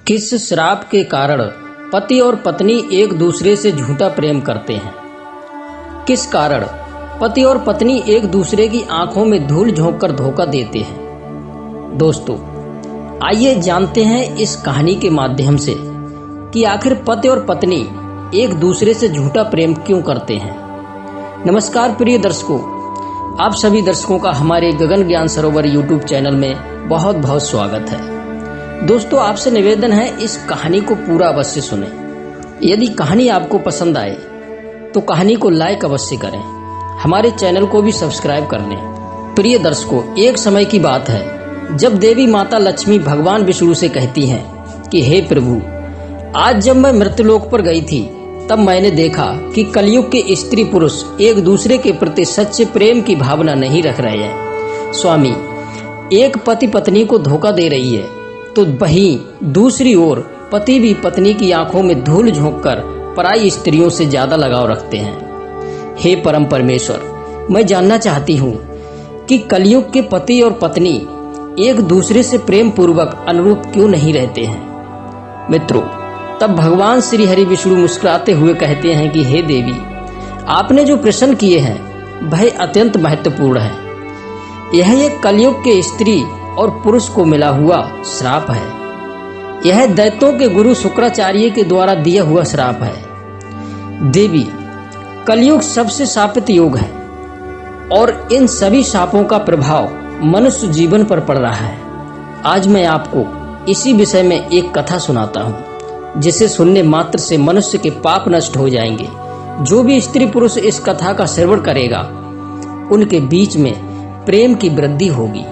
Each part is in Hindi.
किस श्राप के कारण पति और पत्नी एक दूसरे से झूठा प्रेम करते हैं? किस कारण पति और पत्नी एक दूसरे की आंखों में धूल झोंककर धोखा देते हैं? दोस्तों, आइए जानते हैं इस कहानी के माध्यम से कि आखिर पति और पत्नी एक दूसरे से झूठा प्रेम क्यों करते हैं। नमस्कार प्रिय दर्शकों, आप सभी दर्शकों का हमारे गगन ज्ञान सरोवर यूट्यूब चैनल में बहुत बहुत स्वागत है। दोस्तों, आपसे निवेदन है इस कहानी को पूरा अवश्य सुने। यदि कहानी आपको पसंद आए तो कहानी को लाइक अवश्य करें, हमारे चैनल को भी सब्सक्राइब कर लें। प्रिय दर्शकों, एक समय की बात है जब देवी माता लक्ष्मी भगवान विष्णु से कहती हैं कि हे प्रभु, आज जब मैं मृत्युलोक पर गई थी तब मैंने देखा कि कलयुग के स्त्री पुरुष एक दूसरे के प्रति सच्चे प्रेम की भावना नहीं रख रहे हैं। स्वामी, एक पति पत्नी को धोखा दे रही है तो वहीं दूसरी ओर पति भी पत्नी की आंखों में धूल झोंककर पराई स्त्रियों से ज्यादा लगाव रखते हैं। हे परम परमेश्वर, मैं जानना चाहती हूँ कि कलयुग के पति और पत्नी एक दूसरे से प्रेम पूर्वक अनुरूप क्यों नहीं रहते हैं। मित्रों, तब भगवान श्री हरि विष्णु मुस्कुराते हुए कहते हैं कि हे देवी, आपने जो प्रश्न किए हैं वह अत्यंत महत्वपूर्ण है। यह एक कलयुग के स्त्री और पुरुष को मिला हुआ श्राप है। यह दैत्यों के गुरु शुक्राचार्य के द्वारा दिया हुआ श्राप है। देवी, कलयुग सबसे शापित युग है और इन सभी शापों का प्रभाव मनुष्य जीवन पर पड़ रहा है। आज मैं आपको इसी विषय में एक कथा सुनाता हूँ जिसे सुनने मात्र से मनुष्य के पाप नष्ट हो जाएंगे। जो भी स्त्री पुरुष इस कथा का श्रवण करेगा उनके बीच में प्रेम की वृद्धि होगी।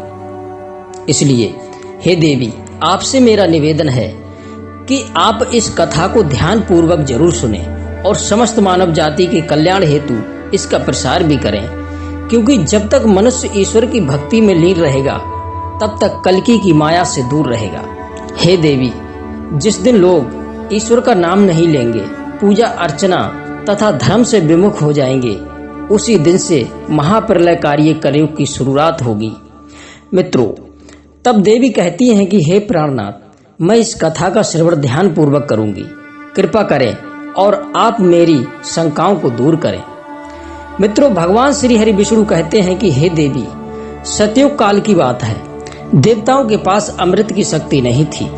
इसलिए हे देवी, आपसे मेरा निवेदन है कि आप इस कथा को ध्यान पूर्वक जरूर सुने और समस्त मानव जाति के कल्याण हेतु इसका प्रसार भी करें, क्योंकि जब तक मनुष्य ईश्वर की भक्ति में लीन रहेगा तब तक कलकी की माया से दूर रहेगा। हे देवी, जिस दिन लोग ईश्वर का नाम नहीं लेंगे, पूजा अर्चना तथा धर्म से विमुख हो जाएंगे, उसी दिन से महाप्रलयकारी कलयुग की शुरुआत होगी। मित्रों, तब देवी कहती हैं कि हे प्राणनाथ, मैं इस कथा का श्रवण ध्यान पूर्वक करूंगी, कृपा करें और आप मेरी शंकाओं को दूर करें। मित्रों, भगवान श्री हरि विष्णु कहते हैं कि हे देवी, सतयुग काल की बात है। देवताओं के पास अमृत की शक्ति नहीं थी।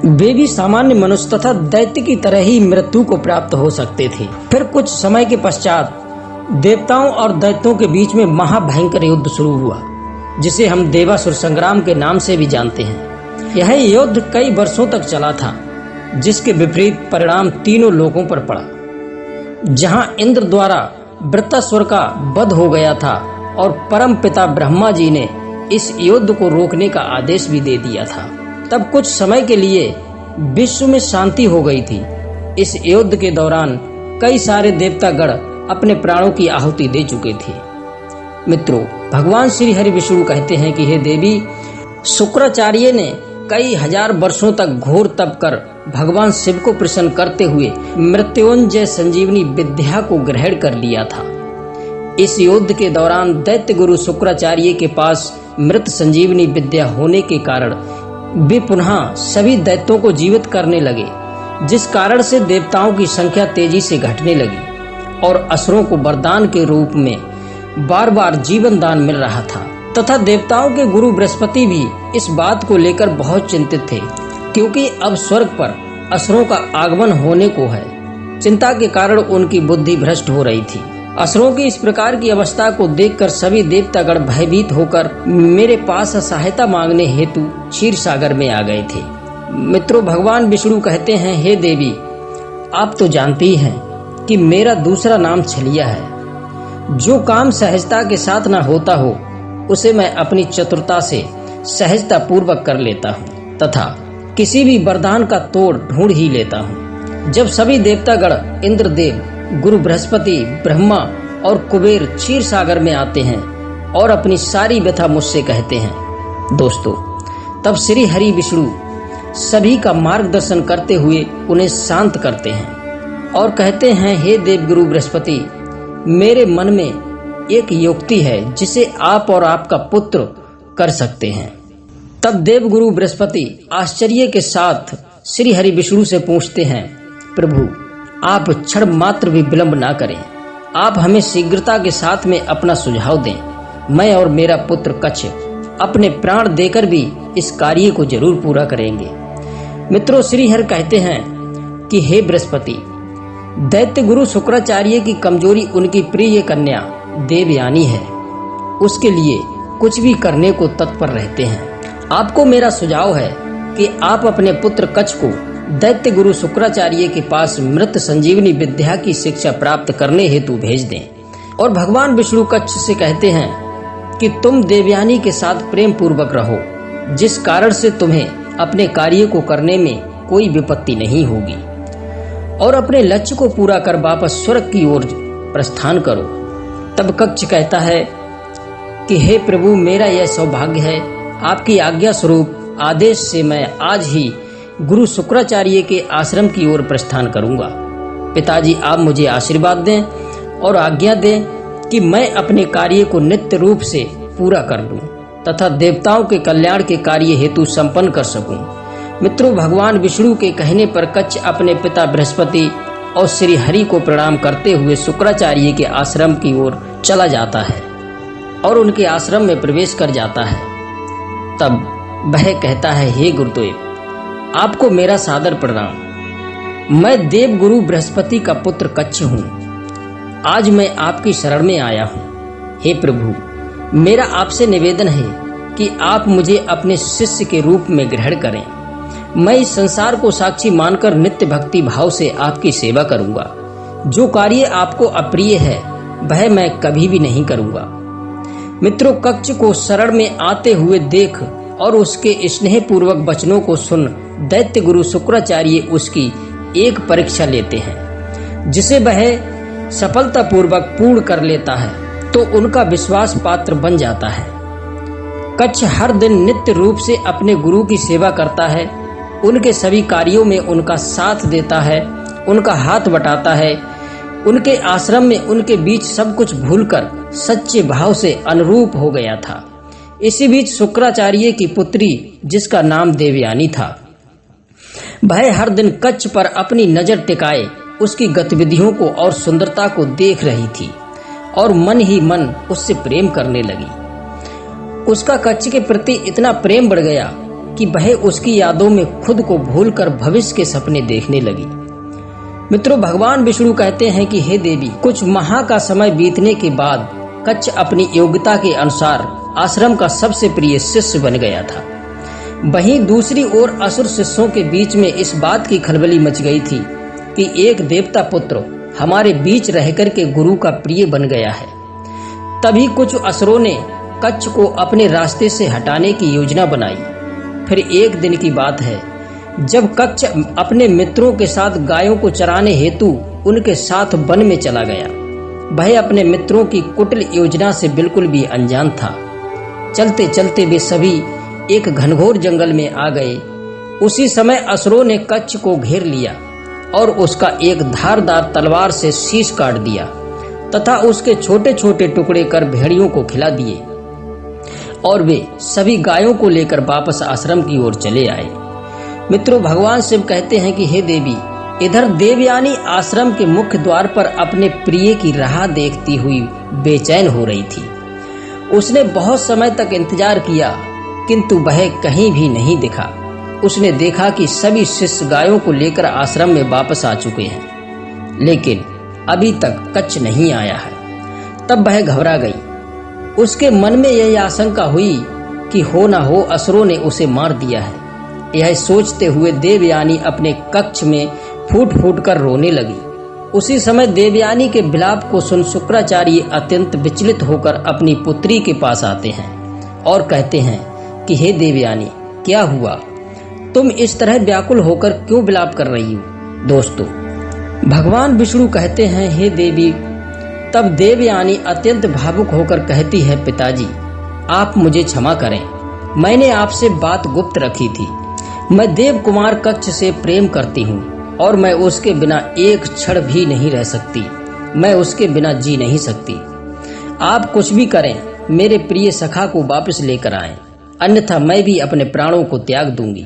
वे भी सामान्य मनुष्य तथा दैत्य की तरह ही मृत्यु को प्राप्त हो सकते थे। फिर कुछ समय के पश्चात देवताओं और दैत्यों के बीच में महाभयंकर युद्ध शुरू हुआ, जिसे हम देवासुर संग्राम के नाम से भी जानते हैं। यह युद्ध कई वर्षों तक चला था, जिसके विपरीत परिणाम तीनों लोगों पर पड़ा। जहां इंद्र द्वारा वृत्रासुर का वध हो गया था और परम पिता ब्रह्मा जी ने इस युद्ध को रोकने का आदेश भी दे दिया था। तब कुछ समय के लिए विश्व में शांति हो गई थी। इस युद्ध के दौरान कई सारे देवतागण अपने प्राणों की आहुति दे चुके थे। मित्रों, भगवान श्री हरि विष्णु कहते हैं कि हे देवी, शुक्राचार्य ने कई हजार वर्षों तक घोर तप कर भगवान शिव को प्रसन्न करते हुए मृत्युंजय संजीवनी विद्या को ग्रहण कर लिया था। इस युद्ध के दौरान दैत्य गुरु शुक्राचार्य के पास मृत संजीवनी विद्या होने के कारण वे पुनः सभी दैत्यों को जीवित करने लगे, जिस कारण से देवताओं की संख्या तेजी से घटने लगी और असुरों को वरदान के रूप में बार बार जीवन दान मिल रहा था। तथा देवताओं के गुरु बृहस्पति भी इस बात को लेकर बहुत चिंतित थे, क्योंकि अब स्वर्ग पर असुरों का आगमन होने को है। चिंता के कारण उनकी बुद्धि भ्रष्ट हो रही थी। असुरों की इस प्रकार की अवस्था को देखकर सभी देवतागण भयभीत होकर मेरे पास सहायता मांगने हेतु क्षीर सागर में आ गए थे। मित्रों, भगवान विष्णु कहते हैं, हे देवी, आप तो जानती ही हैं कि मेरा दूसरा नाम छलिया है। जो काम सहजता के साथ न होता हो उसे मैं अपनी चतुरता से सहजता पूर्वक कर लेता हूँ तथा किसी भी वरदान का तोड़ ढूंढ ही लेता हूँ। जब सभी देवतागण इंद्रदेव, गुरु बृहस्पति, ब्रह्मा और कुबेर क्षीर सागर में आते हैं और अपनी सारी व्यथा मुझसे कहते हैं, दोस्तों, तब श्री हरि विष्णु सभी का मार्गदर्शन करते हुए उन्हें शांत करते हैं और कहते हैं, हे देव गुरु बृहस्पति, मेरे मन में एक युक्ति है जिसे आप और आपका पुत्र कर सकते हैं। तब देवगुरु बृहस्पति आश्चर्य के साथ श्री हरि विष्णु से पूछते हैं, प्रभु आप क्षण मात्र भी विलंब ना करें, आप हमें शीघ्रता के साथ में अपना सुझाव दें। मैं और मेरा पुत्र कच्छ अपने प्राण देकर भी इस कार्य को जरूर पूरा करेंगे। मित्रों, श्री हरि कहते हैं कि हे बृहस्पति, दैत्य गुरु शुक्राचार्य की कमजोरी उनकी प्रिय कन्या देवयानी है, उसके लिए कुछ भी करने को तत्पर रहते हैं। आपको मेरा सुझाव है कि आप अपने पुत्र कच्छ को दैत्य गुरु शुक्राचार्य के पास मृत संजीवनी विद्या की शिक्षा प्राप्त करने हेतु भेज दें। और भगवान विष्णु कच्छ से कहते हैं कि तुम देवयानी के साथ प्रेम पूर्वक रहो, जिस कारण से तुम्हें अपने कार्य को करने में कोई विपत्ति नहीं होगी, और अपने लक्ष्य को पूरा कर वापस स्वर्ग की ओर प्रस्थान करो। तब कच्छ कहता है कि हे प्रभु, मेरा यह सौभाग्य है, आपकी आज्ञा स्वरूप आदेश से मैं आज ही गुरु शुक्राचार्य के आश्रम की ओर प्रस्थान करूंगा। पिताजी, आप मुझे आशीर्वाद दें और आज्ञा दें कि मैं अपने कार्य को नित्य रूप से पूरा कर लूं तथा देवताओं के कल्याण के कार्य हेतु संपन्न कर सकूं। मित्रों, भगवान विष्णु के कहने पर कच्छ अपने पिता बृहस्पति और श्री हरि को प्रणाम करते हुए शुक्राचार्य के आश्रम की ओर चला जाता है और उनके आश्रम में प्रवेश कर जाता है। तब वह कहता है, हे गुरुदेव, आपको मेरा सादर प्रणाम। मैं देव गुरु बृहस्पति का पुत्र कच्छ हूँ। आज मैं आपकी शरण में आया हूँ। हे प्रभु, मेरा आपसे निवेदन है कि आप मुझे अपने शिष्य के रूप में ग्रहण करें। मैं इस संसार को साक्षी मानकर नित्य भक्ति भाव से आपकी सेवा करूंगा। जो कार्य आपको अप्रिय है वह मैं कभी भी नहीं करूंगा। मित्रों, कच्छ को शरण में आते हुए देख और उसके स्नेह पूर्वक वचनों को सुन दैत्य गुरु शुक्राचार्य उसकी एक परीक्षा लेते हैं, जिसे वह सफलतापूर्वक पूर्ण कर लेता है तो उनका विश्वास पात्र बन जाता है। कच्छ हर दिन नित्य रूप से अपने गुरु की सेवा करता है, उनके सभी कार्यों में उनका साथ देता है, उनका हाथ बटाता है। उनके आश्रम में उनके बीच सब कुछ भूलकर सच्चे भाव से अनुरूप हो गया था। इसी बीच शुक्राचार्य की पुत्री, जिसका नाम देवयानी था, वह हर दिन कच्छ पर अपनी नजर टिकाए उसकी गतिविधियों को और सुंदरता को देख रही थी और मन ही मन उससे प्रेम करने लगी। उसका कच्छ के प्रति इतना प्रेम बढ़ गया कि वह उसकी यादों में खुद को भूलकर भविष्य के सपने देखने लगी। मित्रों, भगवान विष्णु कहते हैं कि हे देवी, कुछ माह का समय बीतने के बाद कच्छ अपनी योग्यता के अनुसार आश्रम का सबसे प्रिय शिष्य बन गया था। वहीं दूसरी ओर असुर शिष्यों के बीच में इस बात की खलबली मच गई थी कि एक देवता पुत्र हमारे बीच रहकर के गुरु का प्रिय बन गया है। तभी कुछ असुरों ने कच्छ को अपने रास्ते से हटाने की योजना बनाई। फिर एक दिन की बात है, जब कच्छ अपने मित्रों के साथ गायों को चराने हेतु उनके साथ वन में चला गया। वह अपने मित्रों की कुटिल योजना से बिल्कुल भी अनजान था। चलते चलते वे सभी एक घनघोर जंगल में आ गए। उसी समय असुरों ने कच्छ को घेर लिया और उसका एक धारदार तलवार से शीश काट दिया तथा उसके छोटे छोटे टुकड़े कर भेड़ियों को खिला दिए और वे सभी गायों को लेकर वापस आश्रम की ओर चले आए। मित्रों, भगवान शिव कहते हैं कि हे देवी, इधर देवयानी आश्रम के मुख्य द्वार पर अपने प्रिय की राह देखती हुई बेचैन हो रही थी। उसने बहुत समय तक इंतजार किया किंतु वह कहीं भी नहीं दिखा। उसने देखा कि सभी शिष्य गायों को लेकर आश्रम में वापस आ चुके हैं, लेकिन अभी तक कच्छ नहीं आया है। तब वह घबरा गई। उसके मन में यह आशंका हुई कि हो न हो असुरों ने उसे मार दिया है। यह सोचते हुए देवयानी अपने कक्ष में फूट फूट कर रोने लगी। उसी समय देवयानी के विलाप को सुन शुक्राचार्य अत्यंत विचलित होकर अपनी पुत्री के पास आते हैं और कहते हैं कि हे देवयानी, क्या हुआ? तुम इस तरह व्याकुल होकर क्यों विलाप कर रही हो? दोस्तों, भगवान विष्णु कहते हैं, हे देवी। तब देवयानी अत्यंत भावुक होकर कहती है, पिताजी आप मुझे क्षमा करें, मैंने आपसे बात गुप्त रखी थी। मैं देव कुमार कच्छ से प्रेम करती हूँ और मैं उसके बिना एक क्षण भी नहीं रह सकती। मैं उसके बिना जी नहीं सकती। आप कुछ भी करें, मेरे प्रिय सखा को वापस लेकर आएं, अन्यथा मैं भी अपने प्राणों को त्याग दूंगी।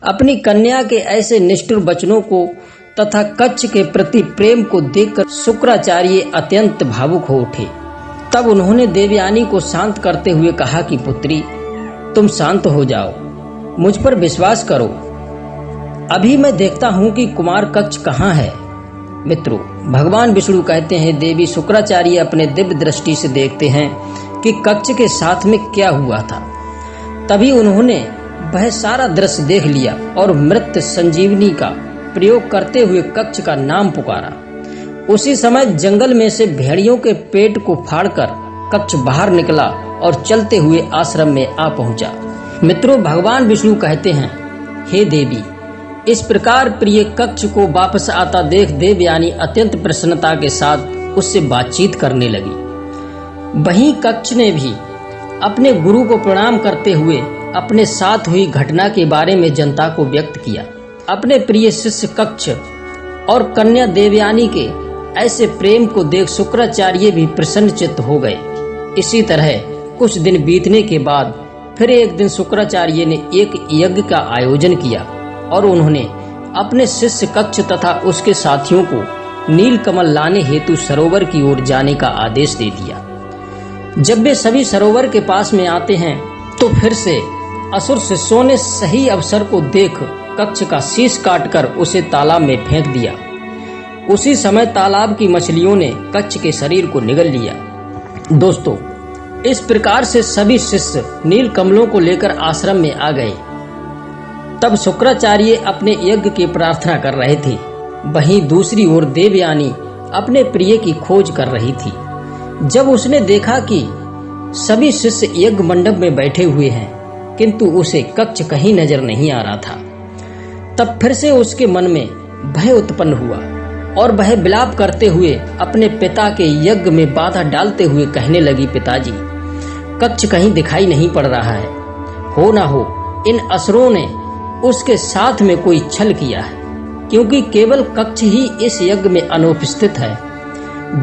अपनी कन्या के ऐसे निष्ठुर वचनों को तथा कच्छ के प्रति प्रेम को देखकर शुक्राचार्य अत्यंत भावुक हो उठे। तब उन्होंने देवयानी को शांत करते हुए कहा कि पुत्री, तुम शांत हो जाओ, मुझ पर विश्वास करो। अभी मैं देखता हूँ कि कुमार कच्छ कहाँ है। मित्रों, भगवान विष्णु कहते हैं, देवी शुक्राचार्य अपने दिव्य दृष्टि से देखते हैं कि कच्छ के साथ में क्या हुआ था। तभी उन्होंने वह सारा दृश्य देख लिया और मृत संजीवनी का प्रयोग करते हुए कच्छ का नाम पुकारा। उसी समय जंगल में से भेड़ियों के पेट को फाड़कर कच्छ बाहर निकला और चलते हुए आश्रम में आ पहुंचा। मित्रों, भगवान विष्णु कहते हैं, हे देवी, इस प्रकार प्रिय कच्छ को वापस आता देख देवयानी अत्यंत प्रसन्नता के साथ उससे बातचीत करने लगी। वहीं कच्छ ने भी अपने गुरु को प्रणाम करते हुए अपने साथ हुई घटना के बारे में जनता को व्यक्त किया। अपने प्रिय शिष्य कच्छ और कन्या देवयानी के ऐसे प्रेम को देख शुक्राचार्य भी प्रसन्नचित्त हो गए। इसी तरह कुछ दिन बीतने के बाद फिर एक दिन शुक्राचार्य ने एक यज्ञ का आयोजन किया और उन्होंने अपने शिष्य कच्छ तथा उसके साथियों को नीलकमल लाने हेतु सरोवर की ओर जाने का आदेश दे दिया। जब वे सभी सरोवर के पास में आते हैं तो फिर से असुर शिष्यों ने सही अवसर को देख कच्छ का शीश काटकर उसे तालाब में फेंक दिया। उसी समय तालाब की मछलियों ने कच्छ के शरीर को निगल लिया। दोस्तों, इस प्रकार से सभी शिष्य नील कमलों को लेकर आश्रम में आ गए। तब शुक्राचार्य अपने यज्ञ की प्रार्थना कर रहे थे। वहीं दूसरी ओर देवयानी अपने प्रिय की खोज कर रही थी। जब उसने देखा कि सभी शिष्य यज्ञ मंडप में बैठे हुए हैं किंतु उसे कच्छ कहीं नजर नहीं आ रहा था, तब फिर से उसके मन में भय उत्पन्न हुआ और वह विलाप करते हुए अपने पिता के यज्ञ में बाधा डालते हुए कहने लगी, पिताजी, कच्छ कहीं दिखाई नहीं पड़ रहा है। हो ना हो इन असुरों ने उसके साथ में कोई छल किया है, क्योंकि केवल कच्छ ही इस यज्ञ में अनुपस्थित है।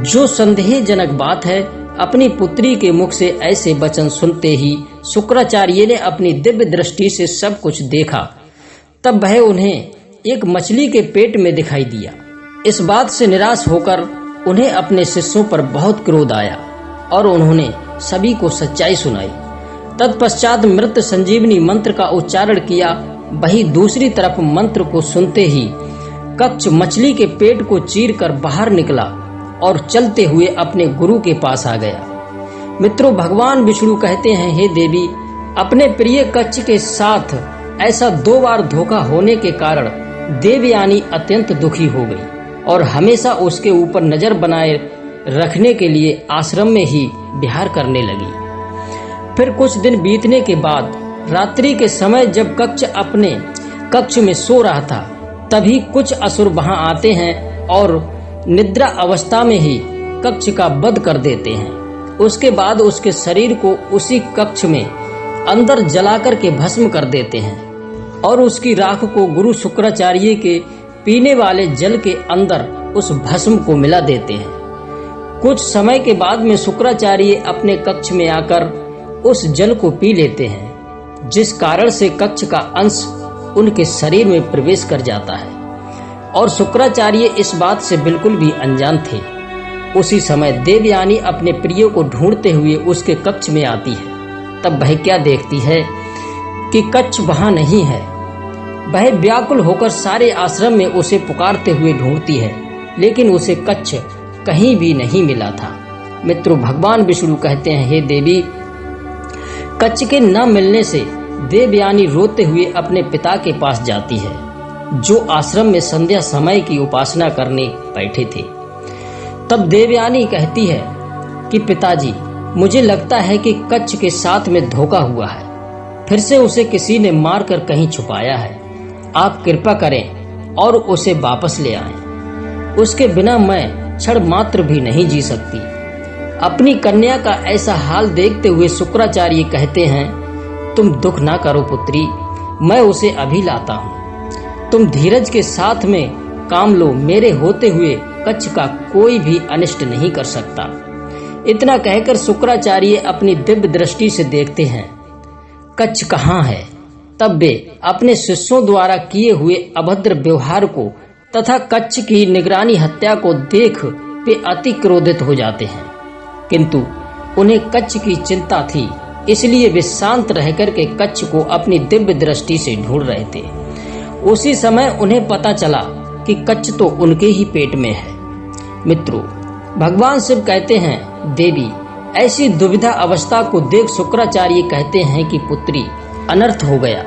जो संदेहजनक बात है। अपनी पुत्री के मुख से ऐसे वचन सुनते ही शुक्राचार्य ने अपनी दिव्य दृष्टि से सब कुछ देखा। तब वह उन्हें एक मछली के पेट में दिखाई दिया। इस बात से निराश होकर उन्हें अपने शिष्यों पर बहुत क्रोध आया और उन्होंने सभी को सच्चाई सुनाई। तत्पश्चात मृत संजीवनी मंत्र का उच्चारण किया। वही दूसरी तरफ मंत्र को सुनते ही कच्छ मछली के पेट को चीरकर बाहर निकला और चलते हुए अपने गुरु के पास आ गया। मित्रों, भगवान विष्णु कहते हैं, हे देवी, अपने प्रिय कच्छ के साथ ऐसा 2 बार धोखा होने के कारण देवयानी अत्यंत दुखी हो गई और हमेशा उसके ऊपर नजर बनाए रखने के लिए आश्रम में ही विहार करने लगी। फिर कुछ दिन बीतने के बाद रात्रि के समय जब कच्छ अपने कक्ष में सो रहा था, तभी कुछ असुर वहां आते हैं और निद्रा अवस्था में ही कक्ष का वध कर देते हैं। उसके बाद उसके शरीर को उसी कक्ष में अंदर जलाकर के भस्म कर देते हैं और उसकी राख को गुरु शुक्राचार्य के पीने वाले जल के अंदर उस भस्म को मिला देते हैं। कुछ समय के बाद में शुक्राचार्य अपने कक्ष में आकर उस जल को पी लेते हैं, जिस कारण से कक्ष का अंश उनके शरीर में प्रवेश कर जाता है और शुक्राचार्य इस बात से बिल्कुल भी अनजान थे। उसी समय देवयानी अपने प्रिय को ढूंढते हुए उसके कक्ष में आती है। तब वह क्या देखती है कि कच्छ वहां नहीं है। वह व्याकुल होकर सारे आश्रम में उसे पुकारते हुए ढूंढती है, लेकिन उसे कच्छ कहीं भी नहीं मिला था। मित्रों, भगवान विष्णु कहते हैं, हे देवी, कच्छ के न मिलने से देवयानी रोते हुए अपने पिता के पास जाती है, जो आश्रम में संध्या समय की उपासना करने बैठे थे। तब देवयानी कहती है कि पिताजी, मुझे लगता है कि कच्छ के साथ में धोखा हुआ है। फिर से उसे किसी ने मारकर कहीं छुपाया है। आप कृपा करें और उसे वापस ले आएं। उसके बिना मैं क्षण मात्र भी नहीं जी सकती। अपनी कन्या का ऐसा हाल देखते हुए शुक्राचार्य कहते हैं, तुम दुख ना करो पुत्री, मैं उसे अभी लाता हूँ। तुम धीरज के साथ में काम लो, मेरे होते हुए कच्छ का कोई भी अनिष्ट नहीं कर सकता। इतना कहकर शुक्राचार्य अपनी दिव्य दृष्टि से देखते हैं, कच्छ कहाँ है। तब वे अपने शिष्यों द्वारा किए हुए अभद्र व्यवहार को तथा कच्छ की निगरानी हत्या को देख वे अति क्रोधित हो जाते हैं, किंतु उन्हें कच्छ की चिंता थी, इसलिए वे शांत रहकर के कच्छ को अपनी दिव्य दृष्टि से ढूंढ रहे थे। उसी समय उन्हें पता चला कि कच्छ तो उनके ही पेट में है। मित्रों, भगवान शिव कहते हैं, देवी, ऐसी दुविधा अवस्था को देख शुक्राचार्य कहते हैं कि पुत्री, अनर्थ हो गया।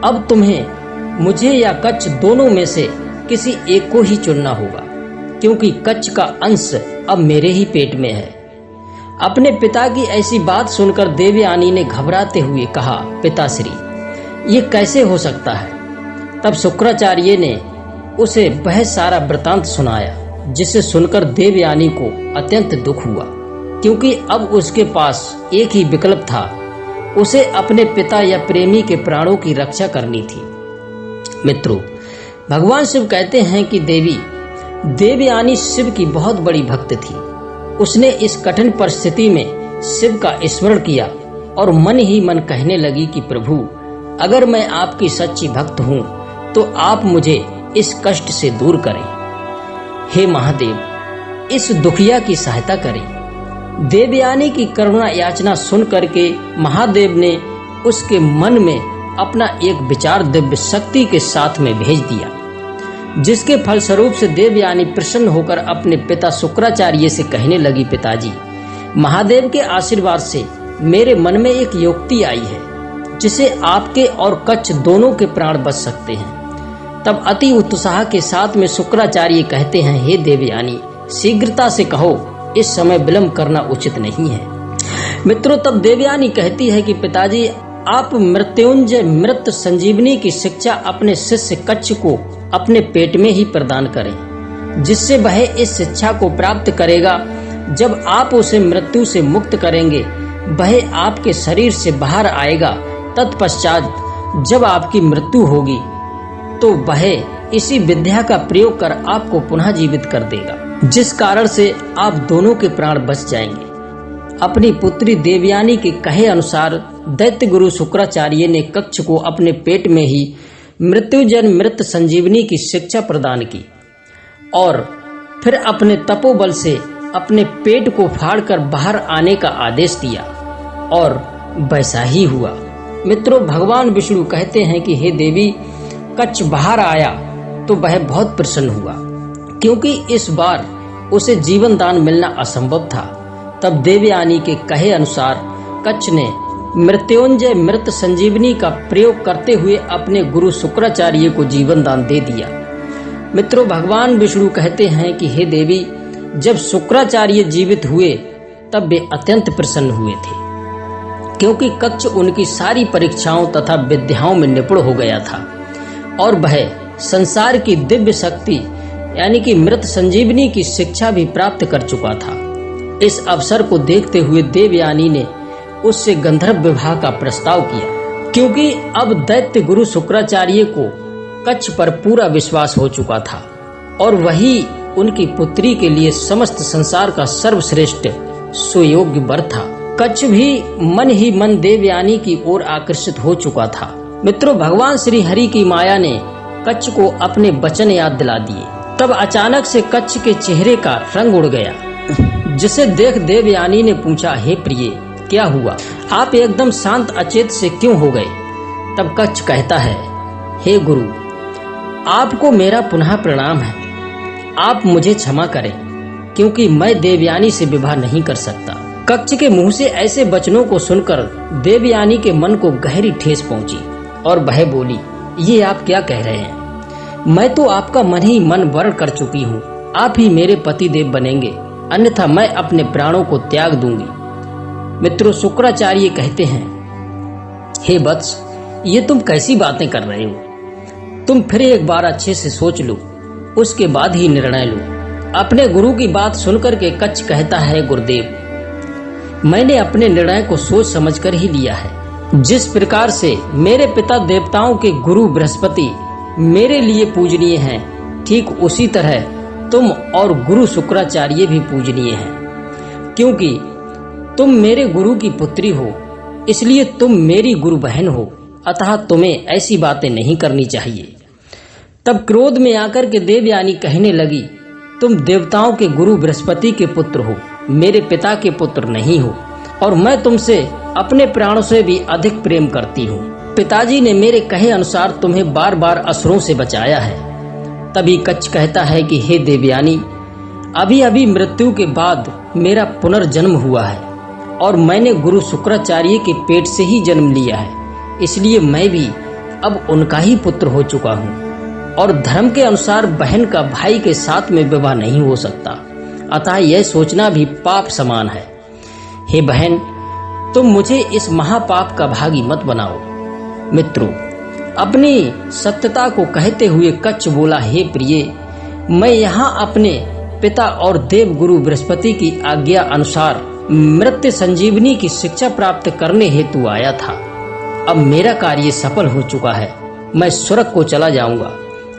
अब तुम्हें मुझे या कच्छ दोनों में से किसी एक को ही चुनना होगा, क्योंकि कच्छ का अंश अब मेरे ही पेट में है। अपने पिता की ऐसी बात सुनकर देवयानी ने घबराते हुए कहा, पिताश्री, ये कैसे हो सकता है? तब शुक्राचार्य ने उसे वह सारा वृतांत सुनाया, जिसे सुनकर देवयानी को अत्यंत दुख हुआ, क्योंकि अब उसके पास एक ही विकल्प था, उसे अपने पिता या प्रेमी के प्राणों की रक्षा करनी थी। मित्रों, भगवान शिव कहते हैं कि देवी, देवयानी शिव की बहुत बड़ी भक्त थी। उसने इस कठिन परिस्थिति में शिव का स्मरण किया और मन ही मन कहने लगी कि प्रभु, अगर मैं आपकी सच्ची भक्त हूँ तो आप मुझे इस कष्ट से दूर करें। हे महादेव, इस दुखिया की सहायता करें। देवयानी की करुणा याचना सुन करके महादेव ने उसके मन में अपना एक विचार दिव्य शक्ति के साथ में भेज दिया, जिसके फलस्वरूप से देवयानी प्रसन्न होकर अपने पिता शुक्राचार्य से कहने लगी, पिताजी, महादेव के आशीर्वाद से मेरे मन में एक युक्ति आई है, जिसे आपके और कच्छ दोनों के प्राण बच सकते हैं। तब अति उत्साह के साथ में शुक्राचार्य कहते हैं, हे देवयानी, शीघ्रता से कहो, इस समय विलंब करना उचित नहीं है। मित्रों, तब देवयानी कहती है कि पिताजी, आप मृत्युंजय मृत संजीवनी की शिक्षा अपने शिष्य कच्छ को अपने पेट में ही प्रदान करें, जिससे वह इस शिक्षा को प्राप्त करेगा। जब आप उसे मृत्यु से मुक्त करेंगे, वह आपके शरीर से बाहर आएगा। तत्पश्चात जब आपकी मृत्यु होगी तो वह इसी विद्या का प्रयोग कर आपको पुनः जीवित कर देगा, जिस कारण से आप दोनों के प्राण बच जाएंगे। अपनी पुत्री देवयानी के कहे अनुसार दैत्य गुरु शुक्राचार्य ने कच्छ को अपने पेट में ही मृत्युजन मृत संजीवनी की शिक्षा प्रदान की और फिर अपने तपोबल से अपने पेट को फाड़कर बाहर आने का आदेश दिया, और वैसा ही हुआ। मित्रों, भगवान विष्णु कहते हैं कि हे देवी, कच्छ बाहर आया तो वह बहुत प्रसन्न हुआ, क्योंकि इस बार उसे जीवन दान मिलना असंभव था। तब देवयानी के कहे अनुसार कच्छ ने मृत्युंजय मृत संजीवनी का प्रयोग करते हुए अपने गुरु शुक्राचार्य को जीवन दान दे दिया। मित्रों, भगवान विष्णु कहते हैं कि हे देवी, जब शुक्राचार्य जीवित हुए तब वे अत्यंत प्रसन्न हुए थे, क्योंकि कच्छ उनकी सारी परीक्षाओं तथा विद्याओं में निपुण हो गया था और वह संसार की दिव्य शक्ति यानी कि मृत संजीवनी की शिक्षा भी प्राप्त कर चुका था। इस अवसर को देखते हुए देवयानी ने उससे गंधर्व विवाह का प्रस्ताव किया, क्योंकि अब दैत्य गुरु शुक्राचार्य को कच्छ पर पूरा विश्वास हो चुका था और वही उनकी पुत्री के लिए समस्त संसार का सर्वश्रेष्ठ सुयोग्य वर था। कच्छ भी मन ही मन देवयानी की ओर आकर्षित हो चुका था। मित्रों, भगवान श्री हरि की माया ने कच्छ को अपने वचन याद दिला दिए। तब अचानक से कच्छ के चेहरे का रंग उड़ गया, जिसे देख देवयानी ने पूछा, हे प्रिय, क्या हुआ? आप एकदम शांत अचेत से क्यों हो गए? तब कच्छ कहता है, हे गुरु, आपको मेरा पुनः प्रणाम है। आप मुझे क्षमा करें, क्योंकि मैं देवयानी से विवाह नहीं कर सकता। कच्छ के मुंह से ऐसे वचनों को सुनकर देवयानी के मन को गहरी ठेस पहुंची और वह बोली, ये आप क्या कह रहे हैं? मैं तो आपका मन ही मन वर्ण कर चुकी हूँ। आप ही मेरे पति देव बनेंगे, अन्यथा मैं अपने प्राणों को त्याग दूंगी। मित्रों, शुक्राचार्य कहते हैं, हे वत्स, ये तुम कैसी बातें कर रहे हो? तुम फिर एक बार अच्छे से सोच लो, उसके बाद ही निर्णय लो। अपने गुरु की बात सुनकर के कच्छ कहता है, गुरुदेव, मैंने अपने निर्णय को सोच समझकर ही लिया है। जिस प्रकार से मेरे पिता देवताओं के गुरु बृहस्पति मेरे लिए पूजनीय हैं, ठीक उसी तरह तुम और गुरु शुक्राचार्य भी पूजनीय हैं। क्योंकि तुम मेरे गुरु की पुत्री हो, इसलिए तुम मेरी गुरु बहन हो, अतः तुम्हें ऐसी बातें नहीं करनी चाहिए। तब क्रोध में आकर के देवयानी कहने लगी, तुम देवताओं के गुरु बृहस्पति के पुत्र हो, मेरे पिता के पुत्र नहीं हो, और मैं तुमसे अपने प्राणों से भी अधिक प्रेम करती हूँ। पिताजी ने मेरे कहे अनुसार तुम्हें बार बार असुरों से बचाया है। तभी कच्छ कहता है कि हे देवयानी, अभी अभी मृत्यु के बाद मेरा पुनर्जन्म हुआ है और मैंने गुरु शुक्राचार्य के पेट से ही जन्म लिया है, इसलिए मैं भी अब उनका ही पुत्र हो चुका हूँ और धर्म के अनुसार बहन का भाई के साथ में विवाह नहीं हो सकता, अतः यह सोचना भी पाप समान है। हे बहन, तुम मुझे इस महापाप का भागी मत बनाओ। मित्रों, अपनी सत्यता को कहते हुए कच्छ बोला, हे प्रिय, मैं यहाँ अपने पिता और देव गुरु बृहस्पति की आज्ञा अनुसार मृत्यु संजीवनी की शिक्षा प्राप्त करने हेतु आया था। अब मेरा कार्य सफल हो चुका है, मैं स्वर्ग को चला जाऊंगा।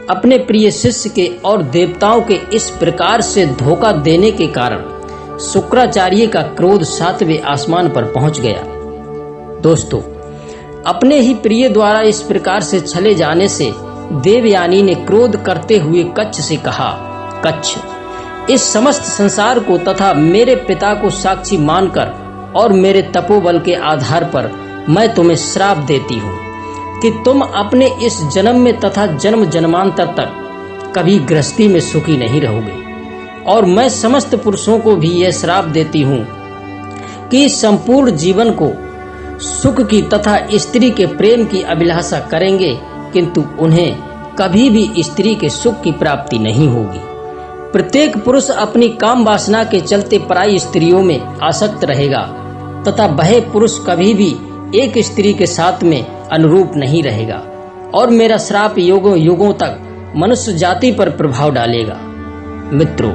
अपने प्रिय शिष्य के और देवताओं के इस प्रकार से धोखा देने के कारण शुक्राचार्य का क्रोध 7वें आसमान पर पहुंच गया। दोस्तों, अपने ही प्रिय द्वारा इस प्रकार से चले जाने से देवयानी ने क्रोध करते हुए कच्छ से कहा, कच्छ, इस समस्त संसार को तथा मेरे पिता को साक्षी मानकर और मेरे तपोबल के आधार पर मैं तुम्हें श्राप देती हूँ कि तुम अपने इस जन्म में तथा जन्म जन्मांतर तक कभी गृहस्थी में सुखी नहीं रहोगे। और मैं समस्त पुरुषों को भी यह श्राप देती हूँ कि संपूर्ण जीवन को सुख की तथा स्त्री के प्रेम की अभिलाषा करेंगे, किंतु उन्हें कभी भी स्त्री के सुख की प्राप्ति नहीं होगी। प्रत्येक पुरुष अपनी काम वासना के चलते पराई स्त्रियों में आसक्त रहेगा तथा वह पुरुष कभी भी एक स्त्री के साथ में अनुरूप नहीं रहेगा और मेरा श्राप युगों युगों तक मनुष्य जाति पर प्रभाव डालेगा। मित्रों,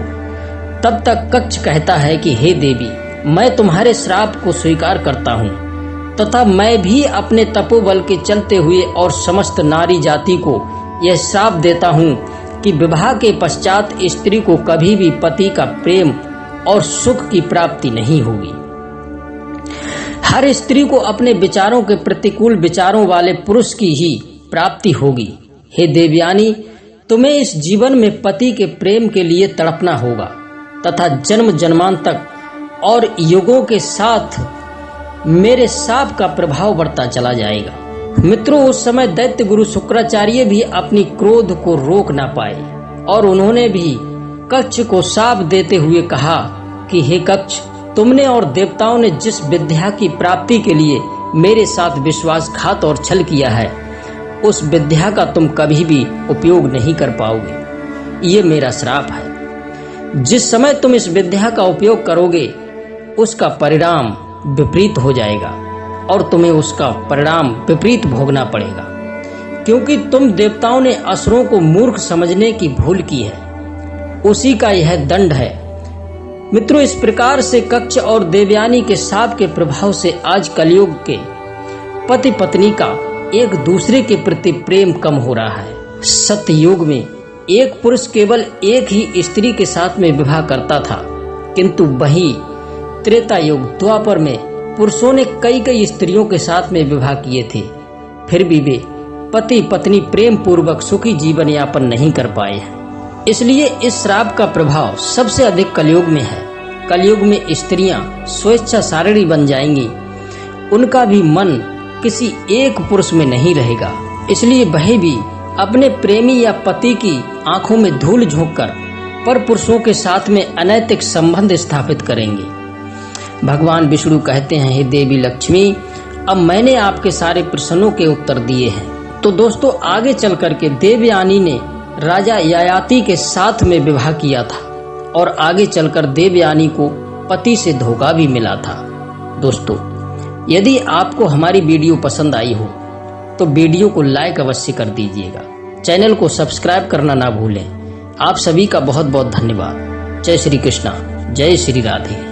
तब तक कच्छ कहता है कि हे देवी, मैं तुम्हारे श्राप को स्वीकार करता हूँ तथा मैं भी अपने तपोबल के चलते हुए और समस्त नारी जाति को यह श्राप देता हूँ कि विवाह के पश्चात स्त्री को कभी भी पति का प्रेम और सुख की प्राप्ति नहीं होगी। हर स्त्री को अपने विचारों के प्रतिकूल विचारों वाले पुरुष की ही प्राप्ति होगी। हे देवयानी, तुम्हें इस जीवन में पति के प्रेम के लिए तड़पना होगा तथा जन्म जन्मांतर और युगों के साथ मेरे शाप का प्रभाव बढ़ता चला जाएगा। मित्रों, उस समय दैत्य गुरु शुक्राचार्य भी अपनी क्रोध को रोक ना पाए और उन्होंने भी कच्छ को शाप देते हुए कहा कि हे कच्छ, तुमने और देवताओं ने जिस विद्या की प्राप्ति के लिए मेरे साथ विश्वासघात और छल किया है, उस विद्या का तुम कभी भी उपयोग नहीं कर पाओगे। ये मेरा श्राप है। जिस समय तुम इस विद्या का उपयोग करोगे, उसका परिणाम विपरीत हो जाएगा और तुम्हें उसका परिणाम विपरीत भोगना पड़ेगा, क्योंकि तुम देवताओं ने असुरों को मूर्ख समझने की भूल की है, उसी का यह दंड है। मित्रों, इस प्रकार से कच्छ और देवयानी के शाप के प्रभाव से आज कलयुग के पति पत्नी का एक दूसरे के प्रति प्रेम कम हो रहा है। सतयुग में एक पुरुष केवल एक ही स्त्री के साथ में विवाह करता था, किंतु वही त्रेता युग द्वापर में पुरुषों ने कई कई स्त्रियों के साथ में विवाह किए थे, फिर भी वे पति पत्नी प्रेम पूर्वक सुखी जीवन यापन नहीं कर पाए हैं। इसलिए इस श्राप का प्रभाव सबसे अधिक कलयुग में है। कलयुग में स्त्रियां स्वेच्छा सारणी बन जाएंगी, उनका भी मन किसी एक पुरुष में नहीं रहेगा, इसलिए वह भी अपने प्रेमी या पति की आंखों में धूल झोंककर पर पुरुषों के साथ में अनैतिक संबंध स्थापित करेंगे। भगवान विष्णु कहते हैं, हे देवी लक्ष्मी, अब मैंने आपके सारे प्रश्नों के उत्तर दिए हैं। तो दोस्तों, आगे चल करके देवयानी ने राजा ययाति के साथ में विवाह किया था और आगे चलकर देवयानी को पति से धोखा भी मिला था। दोस्तों, यदि आपको हमारी वीडियो पसंद आई हो तो वीडियो को लाइक अवश्य कर दीजिएगा, चैनल को सब्सक्राइब करना ना भूलें। आप सभी का बहुत बहुत धन्यवाद। जय श्री कृष्णा, जय श्री राधे।